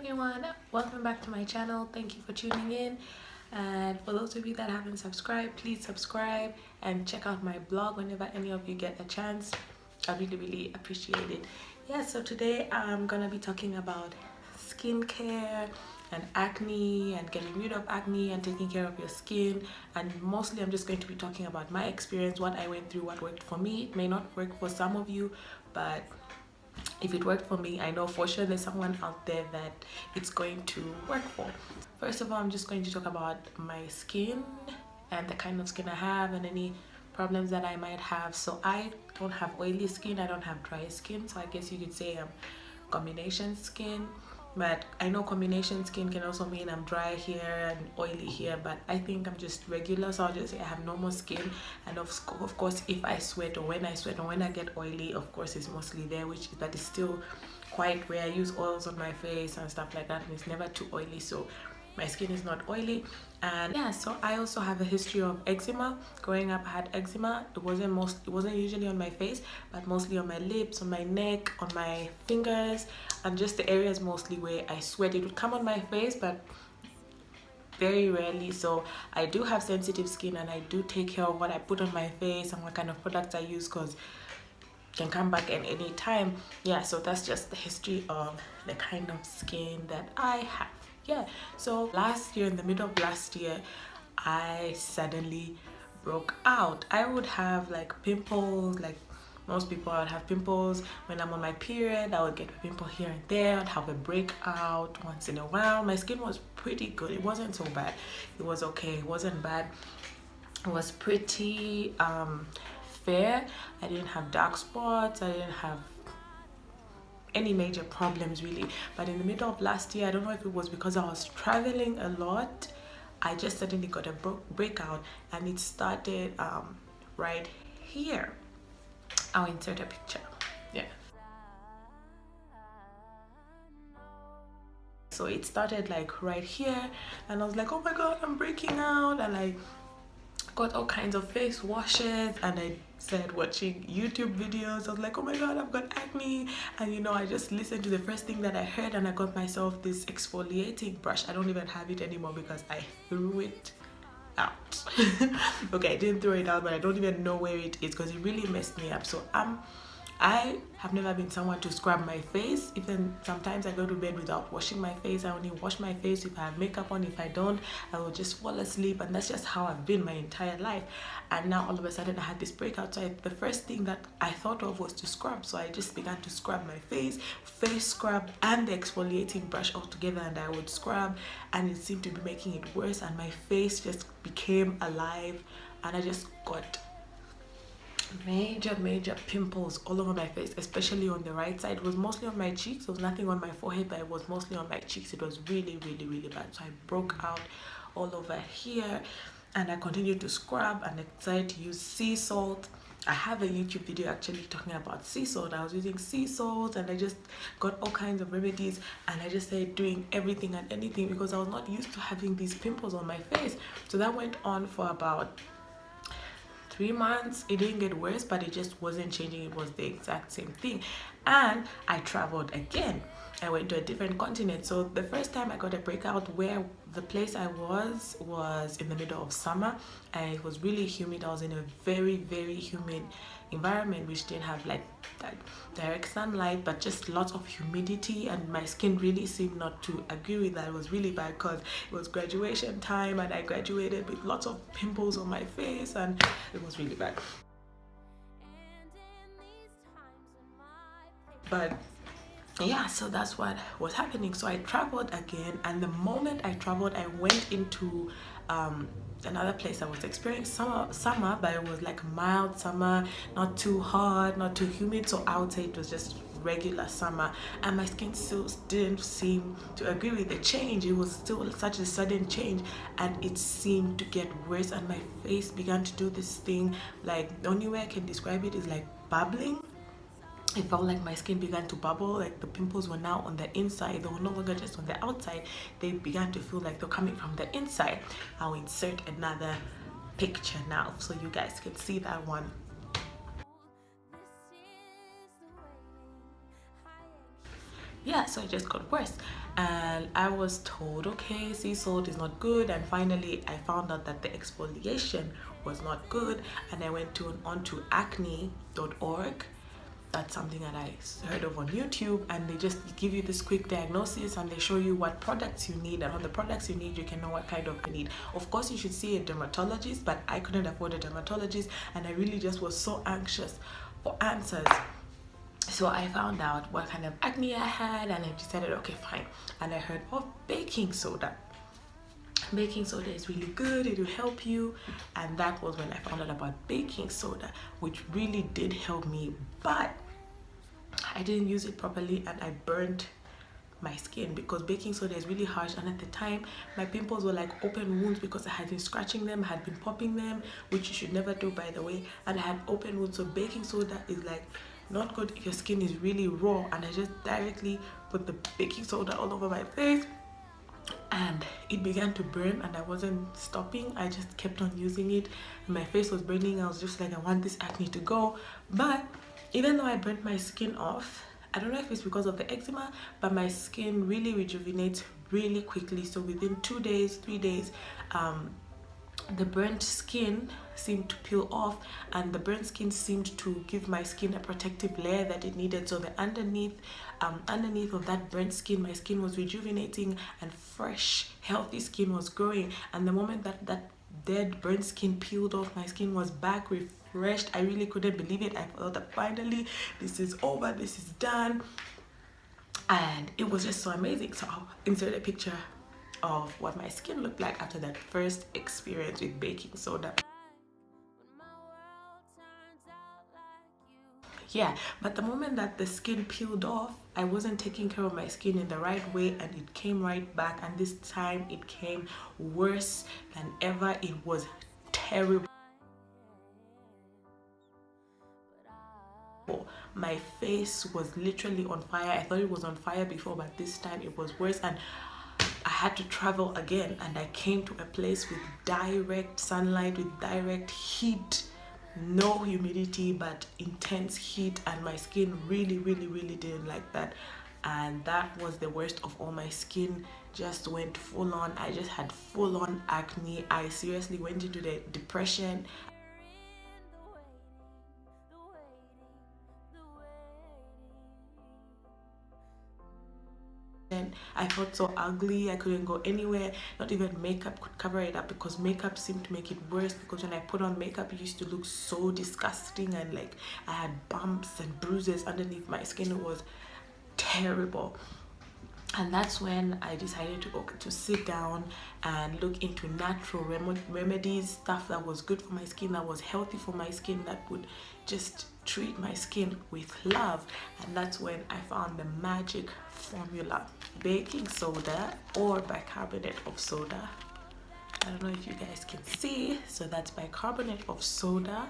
everyone, welcome back to my channel. Thank you for tuning in, and for those of you that haven't subscribed, please subscribe and check out my blog whenever any of you get a chance. I really appreciate it. Yeah, so today I'm gonna be talking about skincare and acne and getting rid of acne and taking care of your skin, and mostly I'm just going to be talking about my experience, what I went through, what worked for me. It may not work for some of you, but if it worked for me, I know for sure there's someone out there that it's going to work for. First of all, I'm just going to talk about my skin and the kind of skin I have and any problems that I might have. So I don't have oily skin, I don't have dry skin, so I guess you could say I'm combination skin. But I know combination skin can also mean I'm dry here and oily here, but I think I'm just regular, so I'll just say I have normal skin. And of course, if I sweat or when I get oily, of course it's mostly there, that is still quite rare. I use oils on my face and stuff like that, and it's never too oily, so my skin is not oily. And yeah, so I also have a history of eczema. Growing up I had eczema. It wasn't usually on my face, but mostly on my lips, on my neck, on my fingers, and just the areas mostly where I sweat. It would come on my face, but very rarely. So I do have sensitive skin, and I do take care of what I put on my face and what kind of products I use, because can come back at any time. Yeah, so that's just the history of the kind of skin that I have. Yeah, so last year, in the middle of last year, I suddenly broke out. I would have like pimples, like most people. I would have pimples when I'm on my period. I would get a pimple here and there. I'd have a breakout once in a while. My skin was pretty good. It wasn't so bad. It was okay. It wasn't bad. It was pretty fair. I didn't have dark spots. I didn't have any major problems really. But in the middle of last year, I don't know if it was because I was traveling a lot, I just suddenly got a breakout, and it started right here. I'll insert a picture. Yeah, so it started like right here, and I was like, oh my god, I'm breaking out. And I got all kinds of face washes, and I started watching YouTube videos. I was like, oh my god, I've got acne. And I just listened to the first thing that I heard, and I got myself this exfoliating brush. I don't even have it anymore because I threw it out. Okay, I didn't throw it out, but I don't even know where it is because it really messed me up. So I have never been someone to scrub my face. Even sometimes I go to bed without washing my face. I only wash my face if I have makeup on. If I don't, I will just fall asleep, and that's just how I've been my entire life. And now all of a sudden I had this breakout, so the first thing that I thought of was to scrub. So I just began to scrub my face scrub, and the exfoliating brush all together, and I would scrub, and it seemed to be making it worse, and my face just became alive, and I just got major pimples all over my face, especially on the right side. It was mostly on my cheeks. There was nothing on my forehead, but it was mostly on my cheeks. It was really bad. So I broke out all over here, and I continued to scrub, and I decided to use sea salt. I have a YouTube video actually talking about sea salt. I was using sea salt, and I just got all kinds of remedies, and I just started doing everything and anything because I was not used to having these pimples on my face. So that went on for about 3 months. It didn't get worse, but it just wasn't changing. It was the exact same thing. And I traveled again. I went to a different continent. So the first time I got a breakout, where the place I was in the middle of summer, and it was really humid. I was in a very humid environment, which didn't have like that direct sunlight, but just lots of humidity, and my skin really seemed not to agree with that. It was really bad because it was graduation time, and I graduated with lots of pimples on my face, and it was really bad. But yeah, so that's what was happening. So I traveled again, and the moment I traveled, I went into another place. I was experiencing summer, but it was like mild summer, not too hot, not too humid. So I would say it was just regular summer, and my skin still didn't seem to agree with the change. It was still such a sudden change, and it seemed to get worse, and my face began to do this thing. Like, the only way I can describe it is like bubbling. It felt like my skin began to bubble, like the pimples were now on the inside. They were no longer just on the outside. They began to feel like they're coming from the inside. I'll insert another picture now so you guys can see that one. yeah, so it just got worse. And I was told, okay, sea salt is not good. And finally I found out that the exfoliation was not good, and I went onto acne.org. That's something that I heard of on YouTube, and they just give you this quick diagnosis and they show you what products you need, and on the products you need you can know what kind of you need. Of course you should see a dermatologist, but I couldn't afford a dermatologist, and I really just was so anxious for answers. So I found out what kind of acne I had, and I decided, okay, fine. And I heard of baking soda. Baking soda is really good, it will help you. And that was when I found out about baking soda, which really did help me, but I didn't use it properly and I burned my skin because baking soda is really harsh. And at the time my pimples were like open wounds because I had been scratching them, I had been popping them, which you should never do, by the way, and I had open wounds. So baking soda is like not good if your skin is really raw. And I just directly put the baking soda all over my face and it began to burn, and I wasn't stopping. I just kept on using it and my face was burning. I was just like, I want this acne to go. But even though I burnt my skin off, I don't know if it's because of the eczema, but my skin really rejuvenates really quickly. So within 2 days, 3 days, the burnt skin seemed to peel off, and the burnt skin seemed to give my skin a protective layer that it needed. So the underneath of that burnt skin, my skin was rejuvenating and fresh, healthy skin was growing. And the moment that dead burnt skin peeled off, my skin was back refreshed. I really couldn't believe it. I felt that finally this is over, this is done, and it was just so amazing. So I'll insert a picture of what my skin looked like after that first experience with baking soda. Yeah, but the moment that the skin peeled off, I wasn't taking care of my skin in the right way, and it came right back, and this time it came worse than ever. It was terrible. My face was literally on fire. I thought it was on fire before, but this time it was worse, and I had to travel again, and I came to a place with direct sunlight, with direct heat, no humidity, but intense heat, and my skin really didn't like that. And that was the worst of all. My skin just went full on. I just had full on acne. I seriously went into the depression. I felt so ugly. I couldn't go anywhere. Not even makeup could cover it up, because makeup seemed to make it worse, because when I put on makeup it used to look so disgusting, and like I had bumps and bruises underneath my skin. It was terrible. And that's when I decided to sit down and look into natural remedies, stuff that was good for my skin, that was healthy for my skin, that would just treat my skin with love. And that's when I found the magic formula: baking soda or bicarbonate of soda. I don't know if you guys can see, so that's bicarbonate of soda.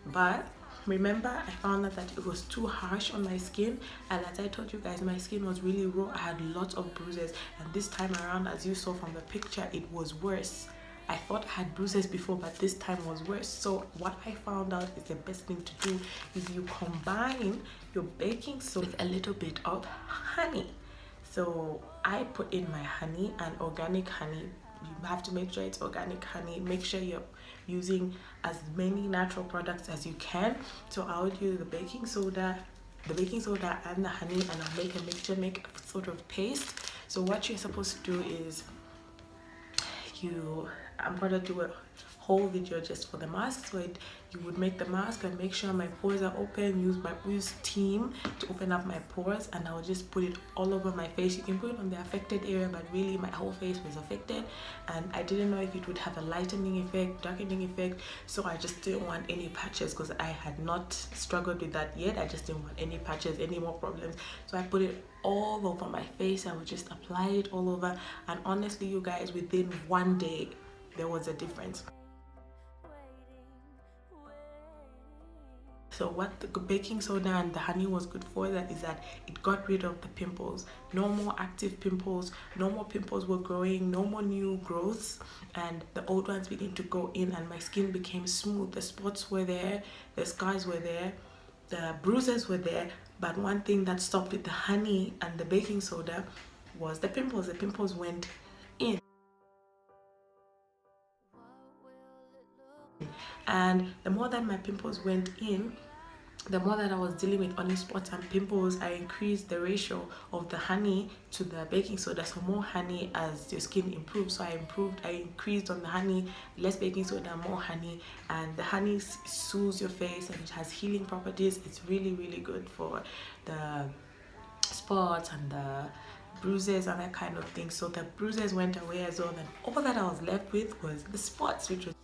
But remember, I found out that it was too harsh on my skin, and as I told you guys, my skin was really raw. I had lots of bruises, and this time around, as you saw from the picture, it was worse. I thought I had bruises before, but this time was worse. So what I found out is the best thing to do is you combine your baking soda with a little bit of honey. So I put in my honey, and organic honey. You have to make sure it's organic honey. Make sure you're using as many natural products as you can. So I would use the baking soda and the honey, and I'll make a mixture, make a sort of paste. So what you're supposed to do is I'm gonna do a whole video just for the mask. So you would make the mask and make sure my pores are open. Use steam to open up my pores, and I will just put it all over my face. You can put it on the affected area, but really my whole face was affected, and I didn't know if it would have a lightening effect, darkening effect. So I just didn't want any patches, because I had not struggled with that yet. I just didn't want any patches, any more problems. So I put it all over my face. I would just apply it all over, and honestly, you guys, within 1 day there was a difference. So what the baking soda and the honey was good for that is that it got rid of the pimples. No more active pimples, no more pimples were growing, no more new growths, and the old ones began to go in, and my skin became smooth. The spots were there, the scars were there, the bruises were there, But one thing that stopped with the honey and the baking soda was the pimples. The pimples went in. And the more that my pimples went in, the more that I was dealing with only spots and pimples, I increased the ratio of the honey to the baking soda. So more honey as your skin improves. So I increased on the honey, less baking soda, more honey. And the honey soothes your face and it has healing properties. It's really, really good for the spots and the bruises and that kind of thing. So the bruises went away as well. And all that I was left with was the spots, which was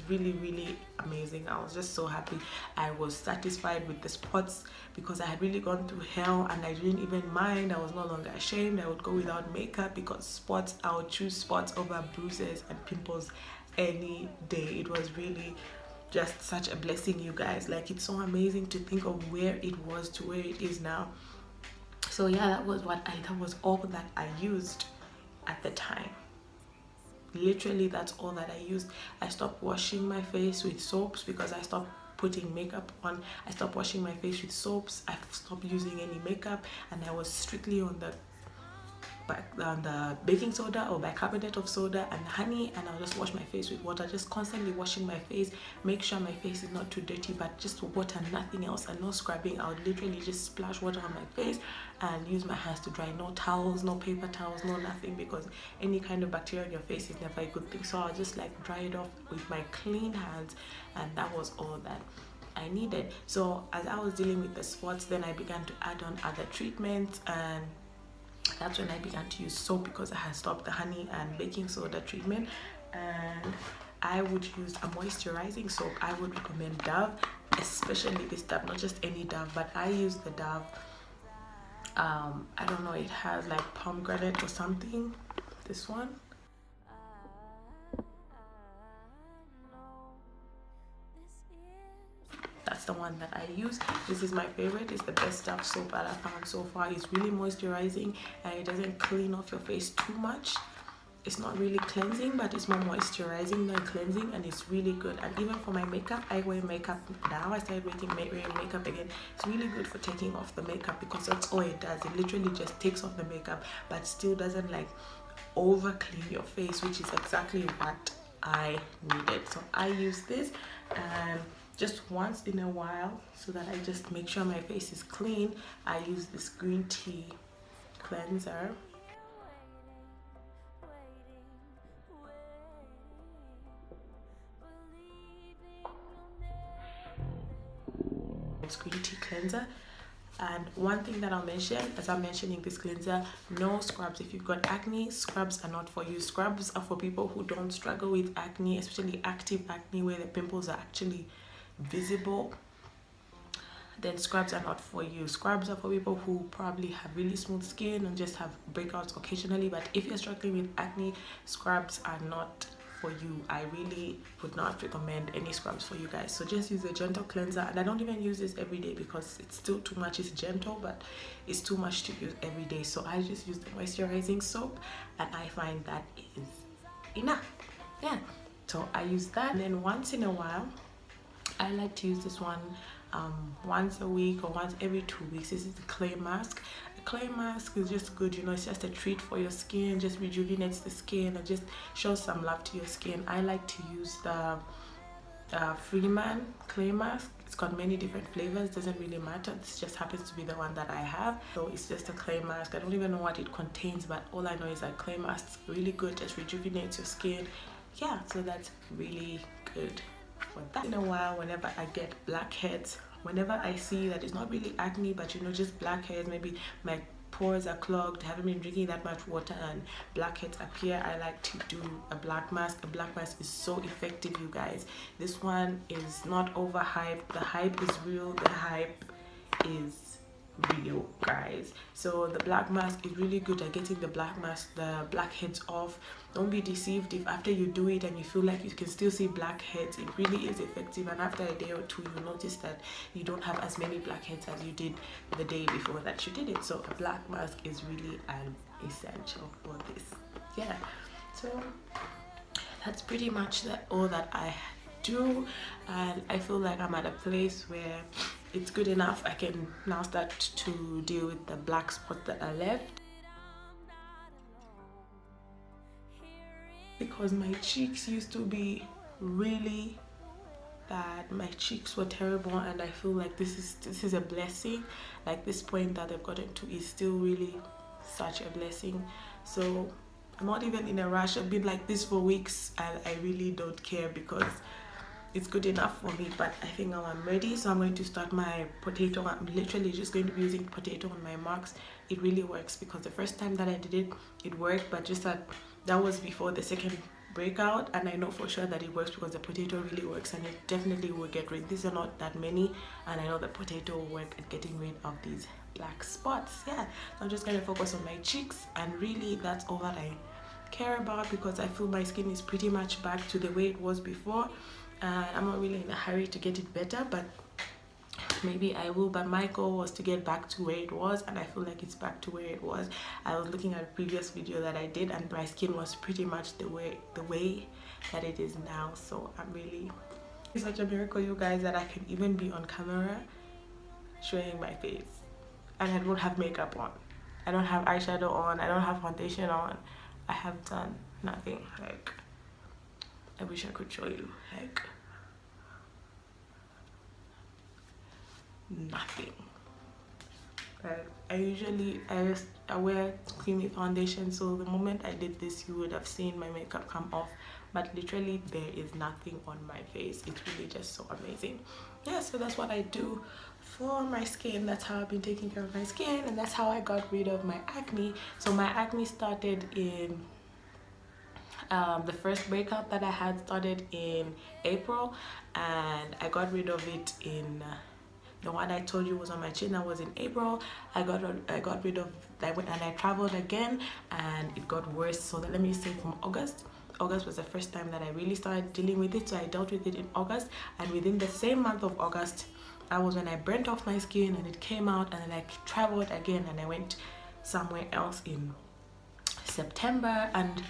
really, really amazing. I was just so happy. I was satisfied with the spots because I had really gone through hell and I didn't even mind. I was no longer ashamed. I would go without makeup because spots, I would choose spots over bruises and pimples any day. It was really just such a blessing, you guys. Like, it's so amazing to think of where it was to where it is now. So yeah, that was all that I used at the time. Literally, that's all that I used. I stopped washing my face with soaps because I stopped putting makeup on. I stopped washing my face with soaps. I stopped using any makeup, and I was strictly on the baking soda or bicarbonate of soda and honey, and I'll just wash my face with water, just constantly washing my face, make sure my face is not too dirty, but just water, nothing else, and no scrubbing. I would literally just splash water on my face and use my hands to dry. No towels, no paper towels, no nothing, because any kind of bacteria on your face is never a good thing. So I'll just like dry it off with my clean hands, and that was all that I needed. So as I was dealing with the spots, then I began to add on other treatments, and that's when I began to use soap because I had stopped the honey and baking soda treatment. And I would use a moisturizing soap. I would recommend Dove, especially this Dove, not just any Dove, but I use the Dove. I don't know, it has like pomegranate or something, this one. That's the one that I use. This is my favorite. It's the best Dove soap that I found so far. It's really moisturizing and it doesn't clean off your face too much. It's not really cleansing, but it's more moisturizing than cleansing, and it's really good. And even for my makeup, I wear makeup now. I started wearing makeup again. It's really good for taking off the makeup because that's all it does. It literally just takes off the makeup, but still doesn't like over clean your face, which is exactly what I needed. So I use this, and just once in a while, so that I just make sure my face is clean, I use this green tea cleanser. It's green tea cleanser. And one thing that I'll mention, as I'm mentioning this cleanser, no scrubs. If you've got acne, scrubs are not for you. Scrubs are for people who don't struggle with acne, especially active acne where the pimples are actually visible. Then scrubs are not for you. Scrubs are for people who probably have really smooth skin and just have breakouts occasionally. But if you're struggling with acne, scrubs are not for you. I really would not recommend any scrubs for you guys. So just use a gentle cleanser, and I don't even use this every day because it's still too much. It's gentle, but it's too much to use every day. So I just use the moisturizing soap, and I find that is enough. Yeah, so I use that. And then once in a while, I like to use this one once a week or once every 2 weeks. This is the clay mask. The clay mask is just good, you know, it's just a treat for your skin, just rejuvenates the skin and just shows some love to your skin. I like to use the Freeman clay mask. It's got many different flavors, doesn't really matter. This just happens to be the one that I have. So it's just a clay mask. I don't even know what it contains, but all I know is that clay masks really good, just rejuvenates your skin. Yeah, so that's really good for that. In a while, whenever I get blackheads, whenever I see that it's not really acne, but you know, just blackheads, maybe my pores are clogged, haven't been drinking that much water, and blackheads appear, I like to do a black mask. A black mask is so effective, you guys. This one is not overhyped. The hype is real. The hype is real, guys. So the black mask is really good at getting the blackheads off. Don't be deceived if after you do it and you feel like you can still see blackheads. It really is effective, and after a day or two you notice that you don't have as many blackheads as you did the day before that you did it. So a black mask is really an essential for this. Yeah, so that's pretty much all that I do, and I feel like I'm at a place where it's good enough. I can now start to deal with the black spots that are left, because my cheeks used to be really bad. My cheeks were terrible, and I feel like this is a blessing. Like, this point that they've gotten to is still really such a blessing. So I'm not even in a rush. I've been like this for weeks and I really don't care, because it's good enough for me. But I think now I'm ready, so I'm going to start my potato. I'm literally just going to be using potato on my marks. It really works, because the first time that I did it, it worked, but just that was before the second breakout, and I know for sure that it works because the potato really works, and it definitely will get rid. These are not that many, and I know the potato will work at getting rid of these black spots. Yeah, so I'm just going to focus on my cheeks, and really that's all that I care about, because I feel my skin is pretty much back to the way it was before, and I'm not really in a hurry to get it better, but maybe I will. But my goal was to get back to where it was, and I feel like it's back to where it was. I was looking at a previous video that I did, and my skin was pretty much the way that it is now. So I'm really, it's such a miracle, you guys, that I can even be on camera showing my face and I don't have makeup on, I don't have eyeshadow on, I don't have foundation on, I have done nothing. Like, I wish I could show you, like, nothing. I wear creamy foundation, so the moment I did this, you would have seen my makeup come off, but literally there is nothing on my face. It's really just so amazing. Yeah, so that's what I do for my skin. That's how I've been taking care of my skin, and that's how I got rid of my acne. So my acne started in the first breakout that I had started in April, and I got rid of it in the one I told you was on my chin. That was in April. I got rid of that, and I traveled again, and it got worse. So let me say from August was the first time that I really started dealing with it. So I dealt with it in August, and within the same month of August, that was when I burnt off my skin and it came out, and then I traveled again and I went somewhere else in September, and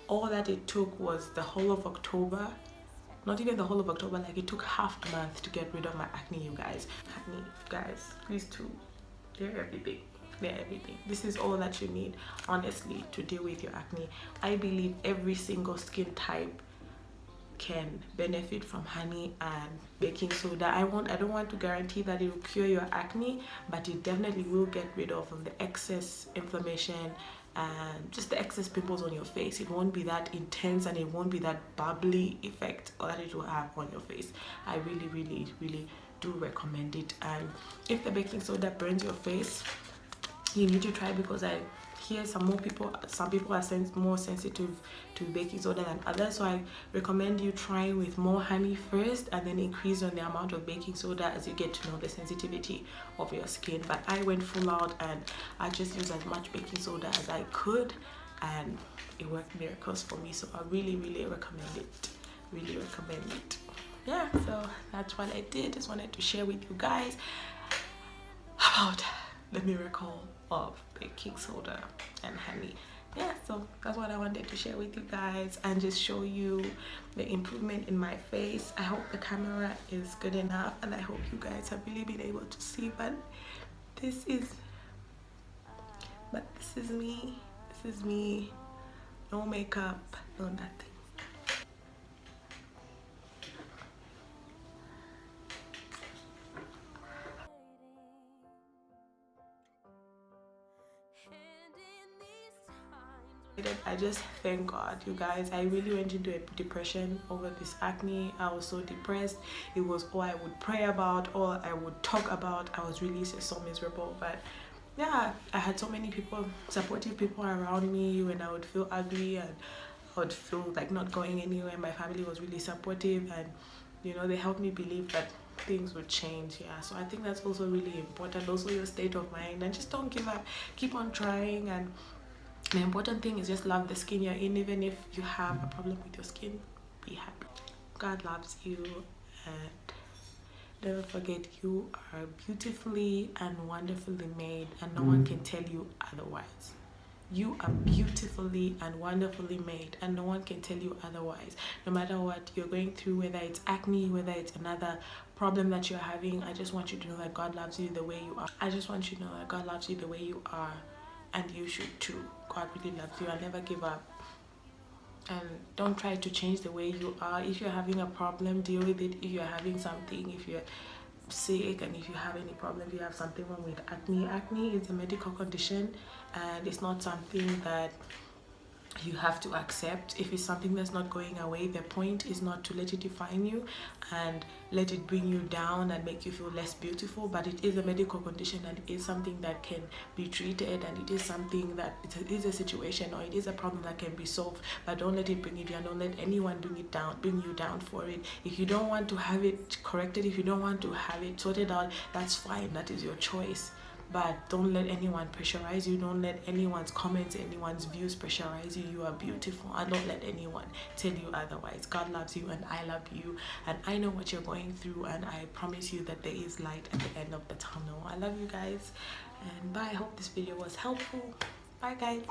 all that it took was the whole of October. Not even the whole of October, like it took half a month to get rid of my acne, you guys. Acne, guys, these two, they're everything. They're everything. This is all that you need, honestly, to deal with your acne. I believe every single skin type can benefit from honey and baking soda. I don't want to guarantee that it will cure your acne, but it definitely will get rid of the excess inflammation and just the excess pimples on your face. It won't be that intense, and it won't be that bubbly effect that it will have on your face. I really do recommend it. And if the baking soda burns your face, you need to try, because I hear some people are more sensitive to baking soda than others. So I recommend you trying with more honey first, and then increase on the amount of baking soda as you get to know the sensitivity of your skin. But I went full out, and I just used as much baking soda as I could, and it worked miracles for me. So I really recommend it. Really recommend it. Yeah, so that's what I did. Just wanted to share with you guys about the miracle of baking soda and honey. Yeah, so that's what I wanted to share with you guys, and just show you the improvement in my face. I hope the camera is good enough, and I hope you guys have really been able to see. But this is me, no makeup, no nothing. I just thank God, you guys. I really went into a depression over this acne. I was so depressed. It was all I would pray about, all I would talk about. I was really so miserable. But yeah, I had so many people, supportive people around me when I would feel ugly and I would feel like not going anywhere. My family was really supportive, and you know, they helped me believe that things would change. Yeah, so I think that's also really important. Also your state of mind, and just don't give up, keep on trying. And the important thing is just love the skin you're in. Even if you have a problem with your skin, be happy. God loves you, and never forget, you are beautifully and wonderfully made, and no one can tell you otherwise. You are beautifully and wonderfully made, and no one can tell you otherwise. No matter what you're going through, whether it's acne, whether it's another problem that you're having, I just want you to know that God loves you the way you are. I just want you to know that God loves you the way you are, and you should too. God really loves you, and never give up. And don't try to change the way you are. If you're having a problem, deal with it. If you're having something, if you're sick, and if you have any problem, if you have something wrong with acne is a medical condition, and it's not something that you have to accept. If it's something that's not going away, the point is not to let it define you and let it bring you down and make you feel less beautiful, but it is a medical condition, and it is something that can be treated, and it is something that it is a situation, or it is a problem that can be solved. But don't let it bring you down. Don't let anyone bring you down for it. If you don't want to have it corrected, if you don't want to have it sorted out, that's fine. That is your choice. But don't let anyone pressurize you. Don't let anyone's comments, anyone's views pressurize you. You are beautiful, and don't let anyone tell you otherwise. God loves you, and I love you, and I know what you're going through, and I promise you that there is light at the end of the tunnel. I love you guys, and bye. I hope this video was helpful. Bye guys.